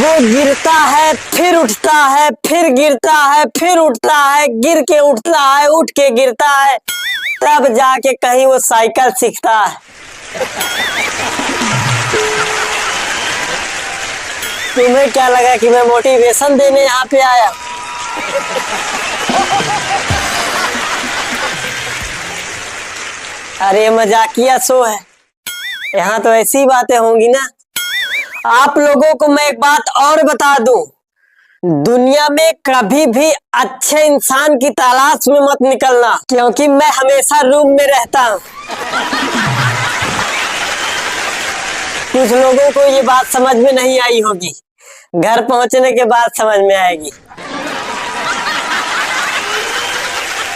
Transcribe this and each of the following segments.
वो गिरता है फिर उठता है, फिर गिरता है फिर उठता है, गिर के उठता है, उठ के गिरता है, तब जाके कहीं वो साइकिल सीखता है। तुम्हें क्या लगा कि मैं मोटिवेशन देने यहाँ पे आया? अरे मजाकिया शो है, यहाँ तो ऐसी बातें होंगी ना। आप लोगों को मैं एक बात और बता दूं, दुनिया में कभी भी अच्छे इंसान की तलाश में मत निकलना, क्योंकि मैं हमेशा रूम में रहता हूं। कुछ लोगों को ये बात समझ में नहीं आई होगी, घर पहुंचने के बाद समझ में आएगी।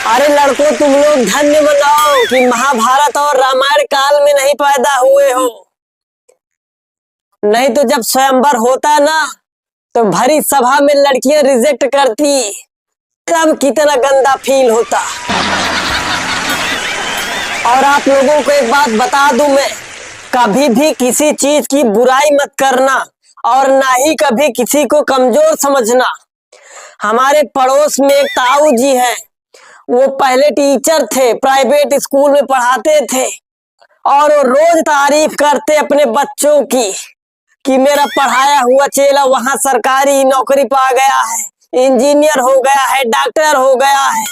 अरे लड़कों, तुम लोग धन्य मनाओ कि महाभारत और रामायण काल में नहीं पैदा हुए हो, नहीं तो जब स्वयंवर होता ना तो भरी सभा में लड़कियां रिजेक्ट करती, तब कितना गंदा फील होता। और आप लोगों को एक बात बता दूं मैं, कभी भी किसी चीज की बुराई मत करना और ना ही कभी किसी को कमजोर समझना। हमारे पड़ोस में एक ताऊ जी हैं, वो पहले टीचर थे, प्राइवेट स्कूल में पढ़ाते थे और वो रोज तारीफ करते अपने बच्चों की कि मेरा पढ़ाया हुआ चेला वहां सरकारी नौकरी पा गया है, इंजीनियर हो गया है, डॉक्टर हो गया है।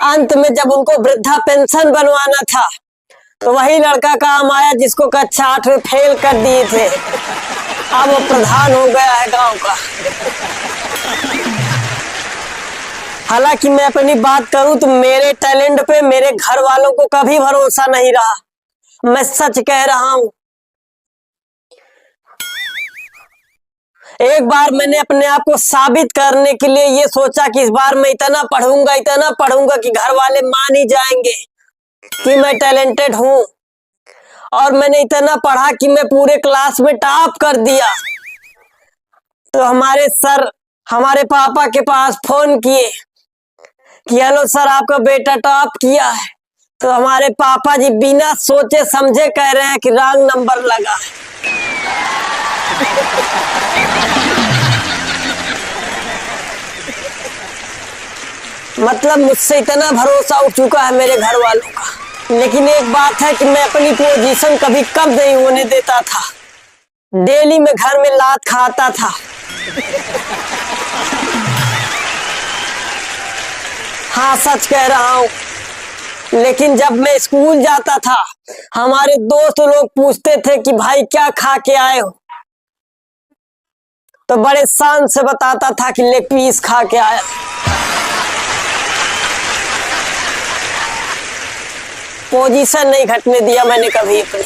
अंत में जब उनको वृद्धा पेंशन बनवाना था तो वही लड़का काम आया जिसको कक्षा 8 में फेल कर दिए थे। अब वो प्रधान हो गया है गांव का। हालांकि मैं अपनी बात करूं तो मेरे टैलेंट पे मेरे घर वालों को कभी भरोसा नहीं रहा, मैं सच कह रहा हूं। एक बार मैंने अपने आप को साबित करने के लिए ये सोचा कि इस बार मैं इतना पढ़ूंगा कि घर वाले मान ही जाएंगे कि मैं टैलेंटेड हूं। और मैंने इतना पढ़ा कि मैं पूरे क्लास में टॉप कर दिया। तो हमारे सर हमारे पापा के पास फोन किए कि हेलो सर, आपका बेटा टॉप किया है। तो हमारे पापा जी बिना सोचे समझे कह रहे हैं कि रॉन्ग नंबर लगा है। मतलब मुझसे इतना भरोसा उठ चुका है मेरे घर वालों का। लेकिन एक बात है कि मैं अपनी पोजीशन कभी कम नहीं होने देता था। डेली मैं घर में लात खाता था। हाँ, सच कह रहा हूँ। लेकिन जब मैं स्कूल जाता था, हमारे दोस्त लोग पूछते थे कि भाई क्या खा के आए हो, तो बड़े शान से बताता था कि लेग पीस खा के आया। पोजीशन नहीं घटने दिया मैंने कभी अपनी।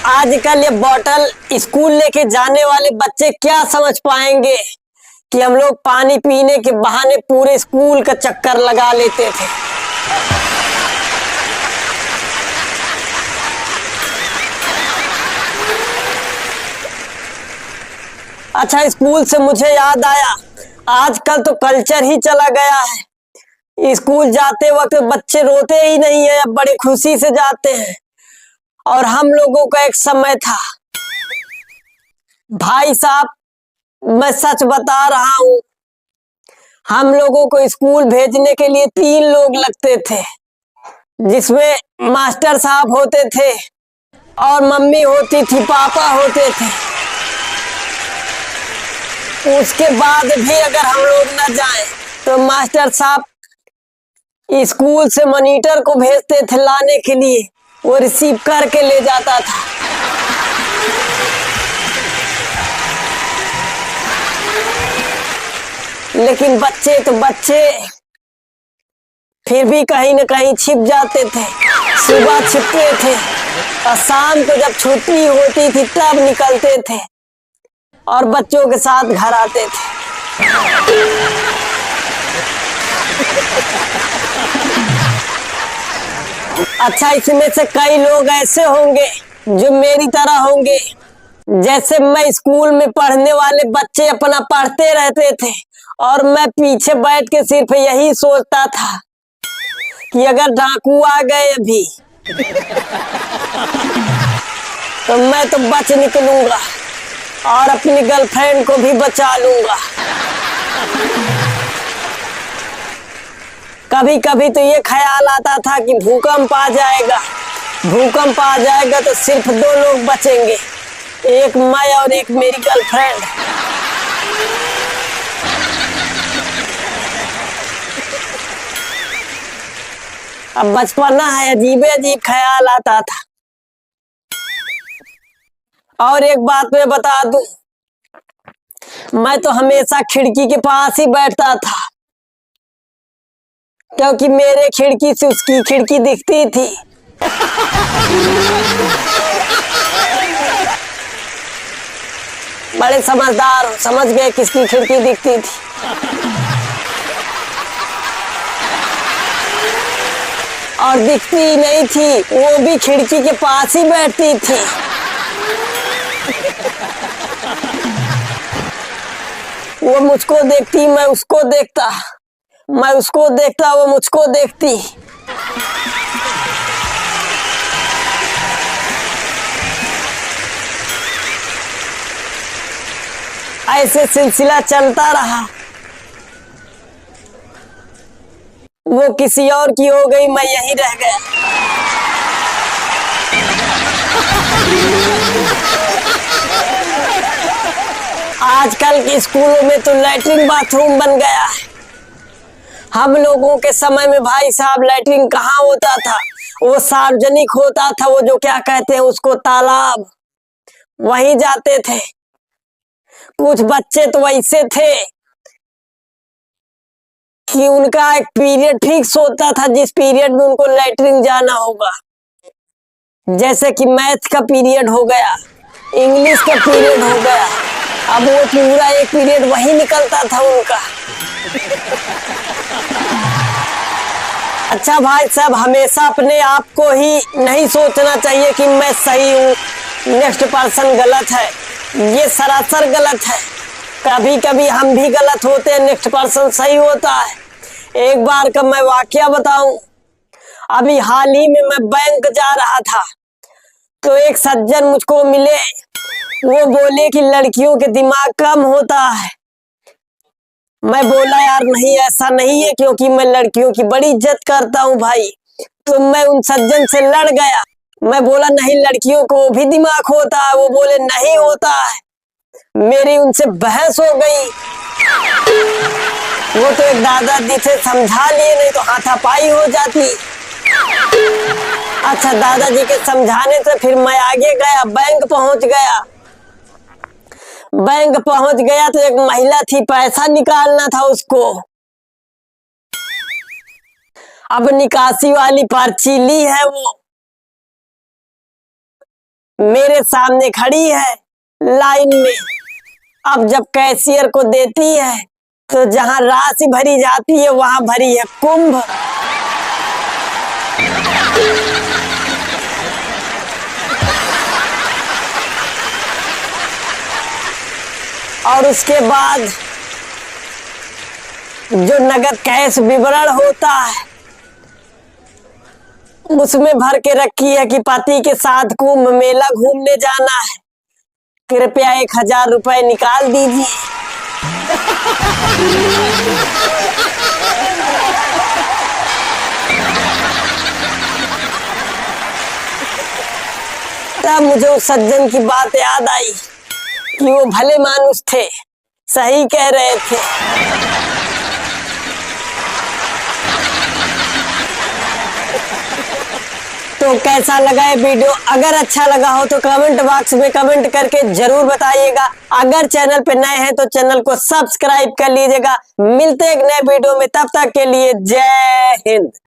आजकल ये बॉटल स्कूल लेके जाने वाले बच्चे क्या समझ पाएंगे कि हम लोग पानी पीने के बहाने पूरे स्कूल का चक्कर लगा लेते थे। अच्छा, स्कूल से मुझे याद आया, आजकल तो कल्चर ही चला गया है। स्कूल जाते वक्त बच्चे रोते ही नहीं है, अब बड़े खुशी से जाते हैं। और हम लोगों का एक समय था, भाई साहब मैं सच बता रहा हूं, हम लोगों को स्कूल भेजने के लिए 3 लोग लगते थे, जिसमें मास्टर साहब होते थे और मम्मी होती थी, पापा होते थे। उसके बाद भी अगर हम लोग न जाएं तो मास्टर साहब स्कूल से मॉनिटर को भेजते थे लाने के लिए, वो रिसीव करके ले जाता था। लेकिन बच्चे तो बच्चे फिर भी कहीं न कहीं छिप जाते थे। सुबह छिपते थे और शाम को जब छुट्टी होती थी तब निकलते थे और बच्चों के साथ घर आते थे। अच्छा, इसमें से कई लोग ऐसे होंगे जो मेरी तरह होंगे, जैसे मैं स्कूल में पढ़ने वाले बच्चे अपना पढ़ते रहते थे और मैं पीछे बैठ के सिर्फ यही सोचता था कि अगर डाकू आ गए अभी तो मैं तो बच निकलूंगा और अपनी गर्लफ्रेंड को भी बचा लूंगा। कभी कभी तो ये ख्याल आता था कि भूकंप आ जाएगा, भूकंप आ जाएगा तो सिर्फ 2 लोग बचेंगे, एक मैं और एक मेरी गर्लफ्रेंड। अब बचपना है, अजीब अजीब ख्याल आता था। और एक बात मैं बता दूं, मैं तो हमेशा खिड़की के पास ही बैठता था, क्योंकि मेरे खिड़की से उसकी खिड़की दिखती थी। बड़े समझदार हो, समझ गए किसकी खिड़की दिखती थी। और दिखती ही नहीं थी, वो भी खिड़की के पास ही बैठती थी। वो मुझको देखती, मैं उसको देखता, मैं उसको देखता, वो मुझको देखती। ऐसे सिलसिला चलता रहा। वो किसी और की हो गई, मैं यहीं रह गया। आजकल के स्कूलों में तो लैट्रिन बाथरूम बन गया है। हम लोगों के समय में भाई साहब लैट्रिन कहाँ होता था, वो सार्वजनिक होता था, वो जो क्या कहते हैं उसको, तालाब, वहीं जाते थे। कुछ बच्चे तो ऐसे थे कि उनका एक पीरियड फिक्स होता था जिस पीरियड में उनको लैट्रिन जाना होगा। जैसे कि मैथ का पीरियड हो गया, इंग्लिश का पीरियड हो गया, अब वो पूरा एक पीरियड वही निकलता था उनका। अच्छा भाई साहब, हमेशा अपने आप को ही नहीं सोचना चाहिए कि मैं सही हूँ, नेक्स्ट पर्सन गलत है। ये सरासर गलत है। कभी कभी हम भी गलत होते हैं, नेक्स्ट पर्सन सही होता है। एक बार का मैं वाकया बताऊं, अभी हाल ही में मैं बैंक जा रहा था तो एक सज्जन मुझको मिले। वो बोले कि लड़कियों के दिमाग कम होता है। मैं बोला यार नहीं, ऐसा नहीं है, क्योंकि मैं लड़कियों की बड़ी इज्जत करता हूँ भाई। तो मैं उन सज्जन से लड़ गया। मैं बोला नहीं, लड़कियों को भी दिमाग होता है। वो बोले नहीं होता है। मेरी उनसे बहस हो गई। वो तो एक दादाजी से समझा लिए, नहीं तो हाथापाई हो जाती। अच्छा, दादाजी के समझाने से फिर मैं आगे गया, बैंक पहुंच गया। बैंक पहुंच गया तो एक महिला थी, पैसा निकालना था उसको। अब निकासी वाली पर्ची ली है, वो मेरे सामने खड़ी है लाइन में। अब जब कैशियर को देती है तो जहां राशि भरी जाती है वहां भरी है कुंभ। और उसके बाद जो नगद कैश विवरण होता है उसमें भर के रखी है कि पति के साथ कुंभ मेला घूमने जाना है, कृपया 1000 रुपए निकाल दीजिए। तब मुझे उस सज्जन की बात याद आई कि वो भले मानुस थे, सही कह रहे थे। तो कैसा लगा ये वीडियो? अगर अच्छा लगा हो तो कमेंट बॉक्स में कमेंट करके जरूर बताइएगा। अगर चैनल पे नए हैं तो चैनल को सब्सक्राइब कर लीजिएगा। मिलते हैं एक नए वीडियो में, तब तक के लिए जय हिंद।